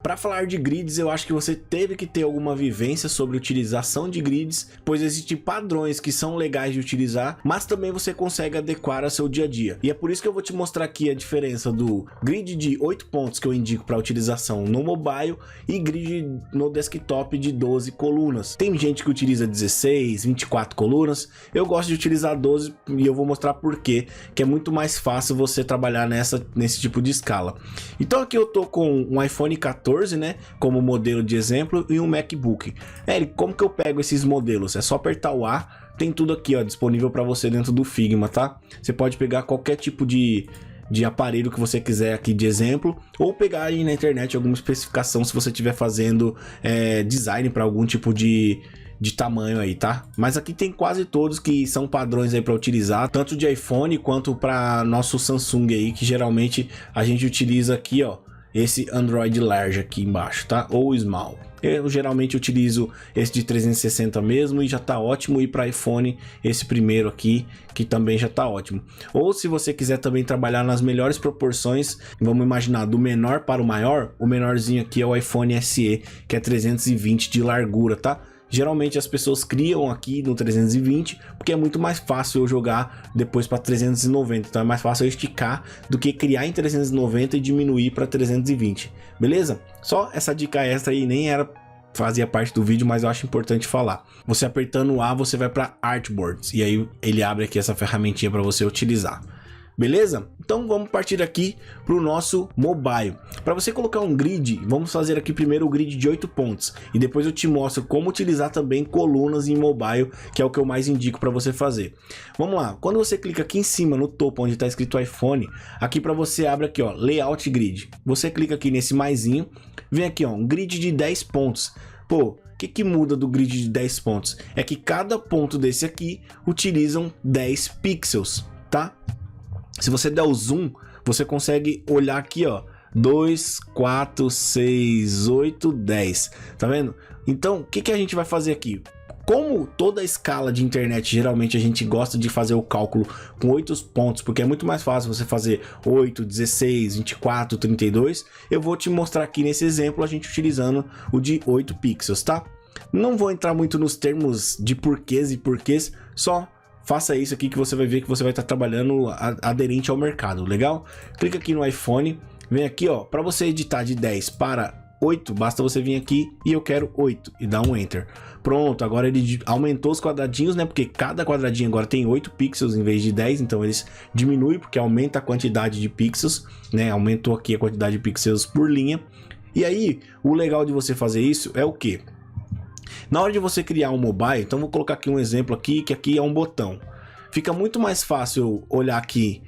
Para falar de grids, eu acho que você teve que ter alguma vivência sobre utilização de grids, pois existem padrões que são legais de utilizar, mas também você consegue adequar ao seu dia a dia. E é por isso que eu vou te mostrar aqui a diferença do grid de 8 pontos que eu indico para utilização no mobile e grid no desktop de 12 colunas. Tem gente que utiliza 16, 24 colunas, eu gosto de utilizar 12 e eu vou mostrar por quê, que é muito mais fácil você trabalhar nesse tipo de escala. Então aqui eu tô com um iPhone 14, né, como modelo de exemplo, e um MacBook. Eric, como que eu pego esses modelos? É só apertar o A, tem tudo aqui, ó, disponível para você dentro do Figma, tá? Você pode pegar qualquer tipo de aparelho que você quiser aqui de exemplo, ou pegar aí na internet alguma especificação se você estiver fazendo design para algum tipo de tamanho aí, tá? Mas aqui tem quase todos que são padrões aí para utilizar, tanto de iPhone quanto para nosso Samsung aí, que geralmente a gente utiliza aqui, ó, esse Android Large aqui embaixo, tá? Ou Small. Eu geralmente utilizo esse de 360 mesmo e já tá ótimo. E para iPhone, esse primeiro aqui, que também já tá ótimo. Ou se você quiser também trabalhar nas melhores proporções, vamos imaginar do menor para o maior, o menorzinho aqui é o iPhone SE, que é 320 de largura, tá? Geralmente as pessoas criam aqui no 320, porque é muito mais fácil eu jogar depois para 390, então é mais fácil eu esticar do que criar em 390 e diminuir para 320, beleza? Só essa dica extra aí, nem fazia parte do vídeo, mas eu acho importante falar. Você apertando o A, você vai para Artboards, e aí ele abre aqui essa ferramentinha para você utilizar. Beleza? Então vamos partir aqui para o nosso mobile. Para você colocar um grid, vamos fazer aqui primeiro o grid de 8 pontos. E depois eu te mostro como utilizar também colunas em mobile, que é o que eu mais indico para você fazer. Vamos lá, quando você clica aqui em cima no topo onde está escrito iPhone, aqui para você abre aqui, ó, Layout Grid. Você clica aqui nesse maisinho, vem aqui, ó, um grid de 10 pontos. Pô, o que muda do grid de 10 pontos? É que cada ponto desse aqui utilizam 10 pixels, tá? Se você der o zoom, você consegue olhar aqui, ó, 2, 4, 6, 8, 10, tá vendo? Então, o que a gente vai fazer aqui? Como toda a escala de internet, geralmente a gente gosta de fazer o cálculo com 8 pontos, porque é muito mais fácil você fazer 8, 16, 24, 32, eu vou te mostrar aqui nesse exemplo a gente utilizando o de 8 pixels, tá? Não vou entrar muito nos termos de porquês e porquês, só faça isso aqui que você vai ver que você vai estar trabalhando aderente ao mercado, legal? Clica aqui no iPhone, vem aqui, ó, para você editar de 10 para 8, basta você vir aqui e eu quero 8 e dar um Enter. Pronto, agora ele aumentou os quadradinhos, né? Porque cada quadradinho agora tem 8 pixels em vez de 10, então eles diminuem porque aumenta a quantidade de pixels, né? Aumentou aqui a quantidade de pixels por linha. E aí, o legal de você fazer isso é o quê? Na hora de você criar um mobile, então vou colocar aqui um exemplo aqui, que aqui é um botão. Fica muito mais fácil olhar aqui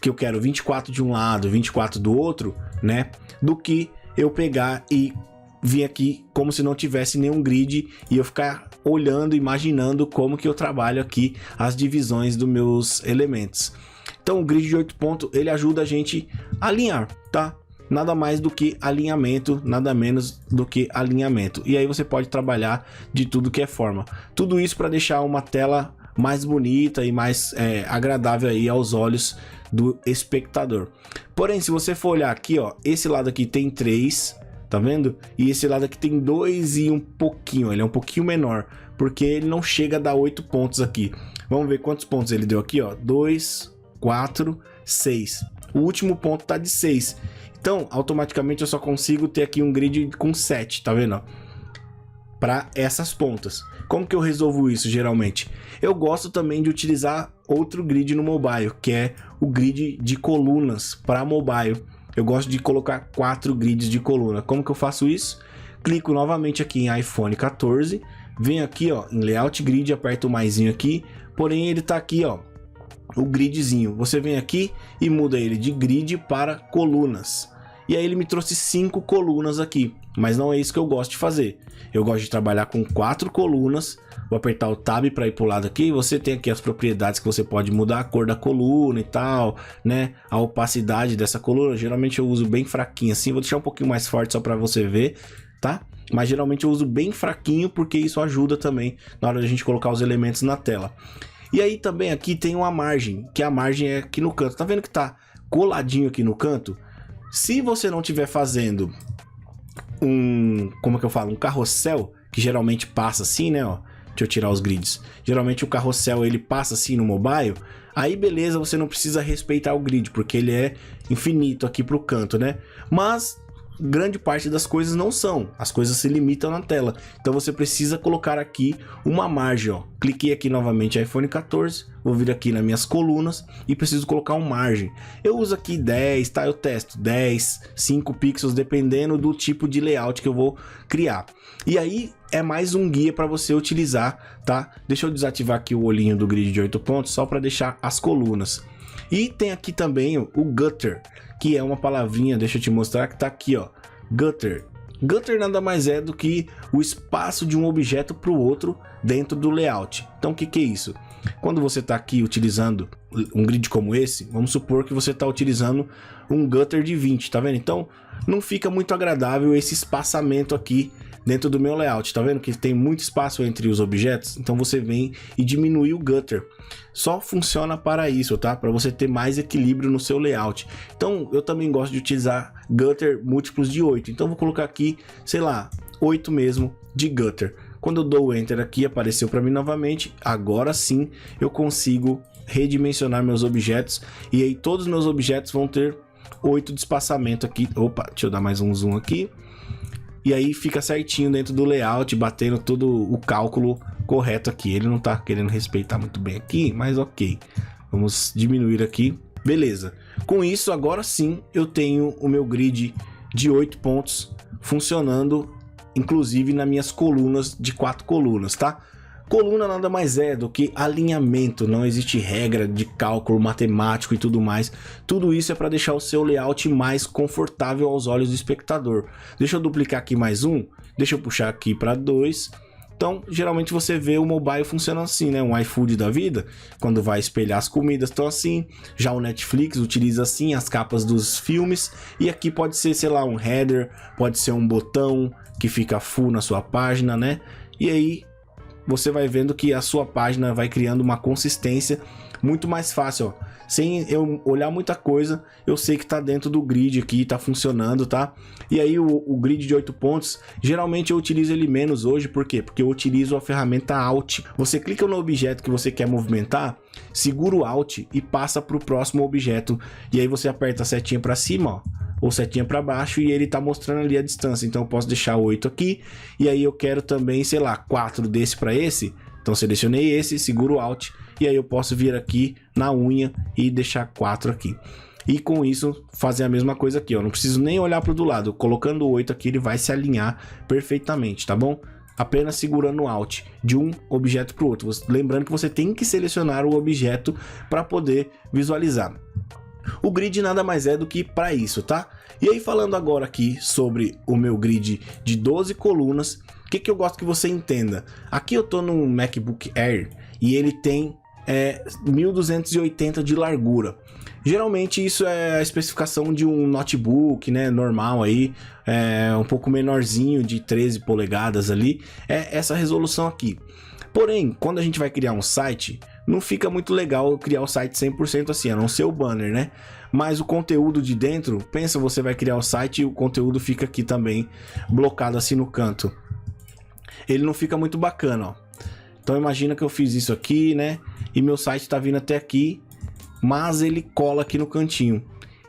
que eu quero 24 de um lado, 24 do outro, né? Do que eu pegar e vir aqui como se não tivesse nenhum grid e eu ficar olhando, imaginando como que eu trabalho aqui as divisões dos meus elementos. Então o grid de 8 pontos, ele ajuda a gente a alinhar, tá? Nada mais do que alinhamento, nada menos do que alinhamento. E aí você pode trabalhar de tudo que é forma. Tudo isso para deixar uma tela mais bonita e mais agradável aí aos olhos do espectador. Porém, se você for olhar aqui, ó, esse lado aqui tem 3, tá vendo? E esse lado aqui tem 2 e um pouquinho, ele é um pouquinho menor, porque ele não chega a dar 8 pontos aqui. Vamos ver quantos pontos ele deu aqui, ó, 2, 4, 6. O último ponto tá de 6. Então, automaticamente eu só consigo ter aqui um grid com 7, tá vendo? Para essas pontas. Como que eu resolvo isso geralmente? Eu gosto também de utilizar outro grid no mobile, que é o grid de colunas para mobile. Eu gosto de colocar 4 grids de coluna. Como que eu faço isso? Clico novamente aqui em iPhone 14, venho aqui, ó, em Layout Grid, aperto o maisinho aqui, porém ele tá aqui, ó, o gridzinho. Você vem aqui e muda ele de grid para colunas. E aí ele me trouxe 5 colunas aqui, mas não é isso que eu gosto de fazer. Eu gosto de trabalhar com 4 colunas. Vou apertar o Tab para ir para o lado aqui. Você tem aqui as propriedades que você pode mudar a cor da coluna e tal, né? A opacidade dessa coluna. Geralmente eu uso bem fraquinho assim. Vou deixar um pouquinho mais forte só para você ver, tá? Mas geralmente eu uso bem fraquinho porque isso ajuda também na hora de a gente colocar os elementos na tela. E aí também aqui tem uma margem, que a margem é aqui no canto. Tá vendo que tá coladinho aqui no canto? Se você não estiver fazendo como é que eu falo? Um carrossel, que geralmente passa assim, né, ó. Deixa eu tirar os grids. Geralmente o carrossel, ele passa assim no mobile. Aí beleza, você não precisa respeitar o grid, porque ele é infinito aqui pro canto, né? Mas grande parte das coisas não são. As coisas se limitam na tela. Então você precisa colocar aqui uma margem, ó. Cliquei aqui novamente iPhone 14, vou vir aqui nas minhas colunas e preciso colocar uma margem. Eu uso aqui 10, tá? Eu testo 10, 5 pixels, dependendo do tipo de layout que eu vou criar. E aí é mais um guia para você utilizar, tá? Deixa eu desativar aqui o olhinho do grid de 8 pontos, só para deixar as colunas. E tem aqui também o gutter, que é uma palavrinha, deixa eu te mostrar, que tá aqui, ó, gutter. Gutter nada mais é do que o espaço de um objeto para o outro dentro do layout. Então o que é isso? Quando você está aqui utilizando um grid como esse, vamos supor que você está utilizando um gutter de 20, tá vendo? Então não fica muito agradável esse espaçamento aqui dentro do meu layout, tá vendo que tem muito espaço entre os objetos? Então você vem e diminui o gutter. Só funciona para isso, tá? Para você ter mais equilíbrio no seu layout. Então eu também gosto de utilizar gutter múltiplos de 8. Então vou colocar aqui, sei lá, 8 mesmo de gutter. Quando eu dou o enter aqui, apareceu para mim novamente. Agora sim eu consigo redimensionar meus objetos. E aí todos os meus objetos vão ter 8 de espaçamento aqui. Opa, deixa eu dar mais um zoom aqui. E aí fica certinho dentro do layout, batendo todo o cálculo correto aqui. Ele não tá querendo respeitar muito bem aqui, mas ok. Vamos diminuir aqui. Beleza. Com isso, agora sim, eu tenho o meu grid de 8 pontos funcionando, inclusive nas minhas colunas de 4 colunas, tá? Coluna nada mais é do que alinhamento, não existe regra de cálculo matemático e tudo mais. Tudo isso é para deixar o seu layout mais confortável aos olhos do espectador. Deixa eu duplicar aqui mais um, deixa eu puxar aqui para 2. Então, geralmente você vê o mobile funcionando assim, né? Um iFood da vida, quando vai espelhar as comidas, estão assim. Já o Netflix utiliza assim as capas dos filmes. E aqui pode ser, sei lá, um header, pode ser um botão que fica full na sua página, né? E aí você vai vendo que a sua página vai criando uma consistência muito mais fácil, ó. Sem eu olhar muita coisa, eu sei que tá dentro do grid aqui, tá funcionando, tá? E aí o grid de 8 pontos, geralmente eu utilizo ele menos hoje, por quê? Porque eu utilizo a ferramenta Alt. Você clica no objeto que você quer movimentar, segura o Alt e passa para o próximo objeto. E aí você aperta a setinha para cima, ó, ou setinha para baixo, e ele tá mostrando ali a distância. Então eu posso deixar 8 aqui, e aí eu quero também, sei lá, 4 desse para esse. Então selecionei esse, seguro o Alt, e aí eu posso vir aqui na unha e deixar 4 aqui. E com isso fazer a mesma coisa aqui, ó. Não preciso nem olhar para o do lado, colocando o 8 aqui ele vai se alinhar perfeitamente, tá bom? Apenas segurando o Alt de um objeto para o outro. Lembrando que você tem que selecionar o objeto para poder visualizar. O grid nada mais é do que para isso, tá? E aí falando agora aqui sobre o meu grid de 12 colunas, o que eu gosto que você entenda? Aqui eu tô no MacBook Air e ele tem 1280 de largura. Geralmente isso é a especificação de um notebook, né, normal aí, um pouco menorzinho, de 13 polegadas ali, é essa resolução aqui. Porém, quando a gente vai criar um site, não fica muito legal criar o site 100% assim, a não ser o banner, né? Mas o conteúdo de dentro, pensa, você vai criar o site e o conteúdo fica aqui também, blocado assim no canto. Ele não fica muito bacana, ó. Então imagina que eu fiz isso aqui, né? E meu site tá vindo até aqui, mas ele cola aqui no cantinho.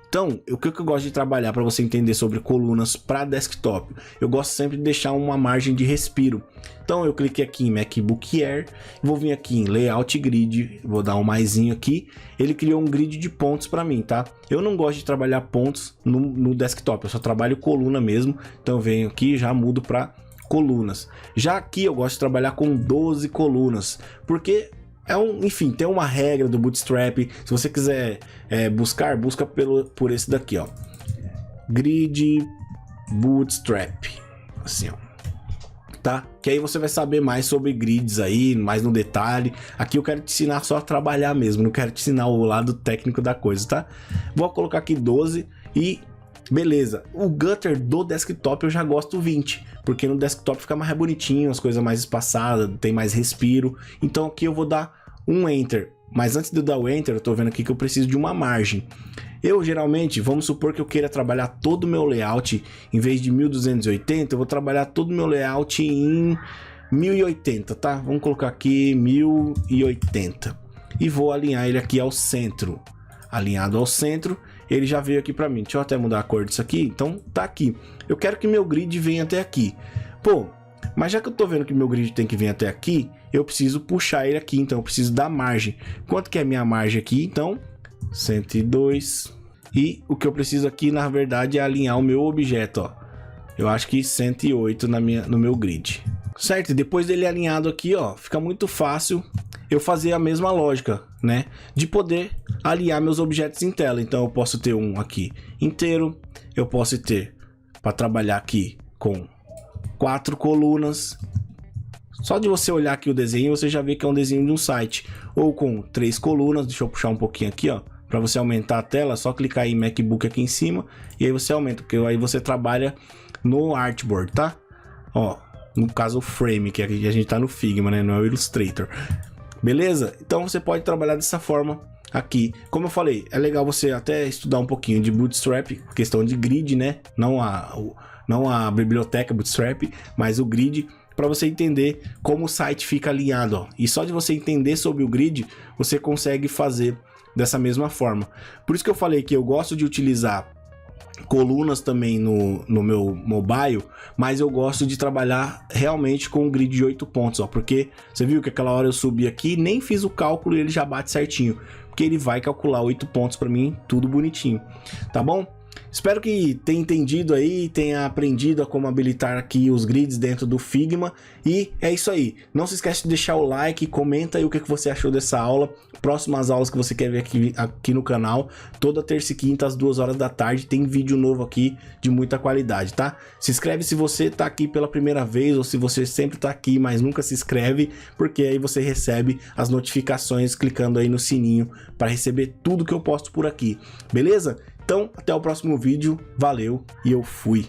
Então, o que eu gosto de trabalhar para você entender sobre colunas para desktop? Eu gosto sempre de deixar uma margem de respiro. Então eu cliquei aqui em MacBook Air, vou vir aqui em Layout Grid, vou dar um maisinho aqui. Ele criou um grid de pontos para mim, tá? Eu não gosto de trabalhar pontos no desktop, eu só trabalho coluna mesmo. Então eu venho aqui e já mudo para colunas. Já aqui eu gosto de trabalhar com 12 colunas, porque enfim, tem uma regra do Bootstrap. Se você quiser busca por esse daqui, ó, Grid Bootstrap, assim, ó, tá? Que aí você vai saber mais sobre grids aí, mais no detalhe. Aqui eu quero te ensinar só a trabalhar mesmo, não quero te ensinar o lado técnico da coisa, tá? Vou colocar aqui 12 e beleza. O gutter do desktop eu já gosto 20, porque no desktop fica mais bonitinho, as coisas mais espaçadas, tem mais respiro. Então aqui eu vou dar um enter, Mas antes de eu dar o Enter, eu tô vendo aqui que eu preciso de uma margem. Eu geralmente, vamos supor que eu queira trabalhar todo o meu layout, em vez de 1280, eu vou trabalhar todo o meu layout em 1080, tá? Vamos colocar aqui 1080. E vou alinhar ele aqui ao centro. Alinhado ao centro, ele já veio aqui para mim. Deixa eu até mudar a cor disso aqui. Então tá aqui. Eu quero que meu grid venha até aqui. Pô, mas já que eu tô vendo que meu grid tem que vir até aqui, eu preciso puxar ele aqui. Então eu preciso dar margem. Quanto que é a minha margem aqui? Então 102. E o que eu preciso aqui, na verdade, é alinhar o meu objeto, ó. Eu acho que 108 no meu grid. Certo? E depois dele alinhado aqui, ó, fica muito fácil eu fazer a mesma lógica, né? De poder alinhar meus objetos em tela. Então eu posso ter um aqui inteiro, eu posso ter para trabalhar aqui com 4 colunas. Só de você olhar aqui o desenho, você já vê que é um desenho de um site. Ou com 3 colunas, deixa eu puxar um pouquinho aqui, ó. Para você aumentar a tela, é só clicar em MacBook aqui em cima e aí você aumenta, porque aí você trabalha no Artboard, tá? Ó, no caso o Frame, que aqui a gente tá no Figma, né? Não é o Illustrator. Beleza? Então você pode trabalhar dessa forma aqui. Como eu falei, é legal você até estudar um pouquinho de Bootstrap, questão de grid, né? Não a biblioteca Bootstrap, mas o grid, para você entender como o site fica alinhado, ó. E só de você entender sobre o grid, você consegue fazer dessa mesma forma. Por isso que eu falei que eu gosto de utilizar colunas também no meu mobile, mas eu gosto de trabalhar realmente com um grid de 8 pontos, ó, porque você viu que aquela hora eu subi aqui, nem fiz o cálculo e ele já bate certinho, porque ele vai calcular 8 pontos para mim, tudo bonitinho, tá bom? Espero que tenha entendido aí, tenha aprendido a como habilitar aqui os grids dentro do Figma. E é isso aí. Não se esquece de deixar o like, comenta aí o que você achou dessa aula. Próximas aulas que você quer ver aqui no canal. Toda terça e quinta às 2 horas da tarde tem vídeo novo aqui de muita qualidade, tá? Se inscreve se você tá aqui pela primeira vez ou se você sempre tá aqui, mas nunca se inscreve, porque aí você recebe as notificações clicando aí no sininho para receber tudo que eu posto por aqui. Beleza? Então, até o próximo vídeo, valeu e eu fui!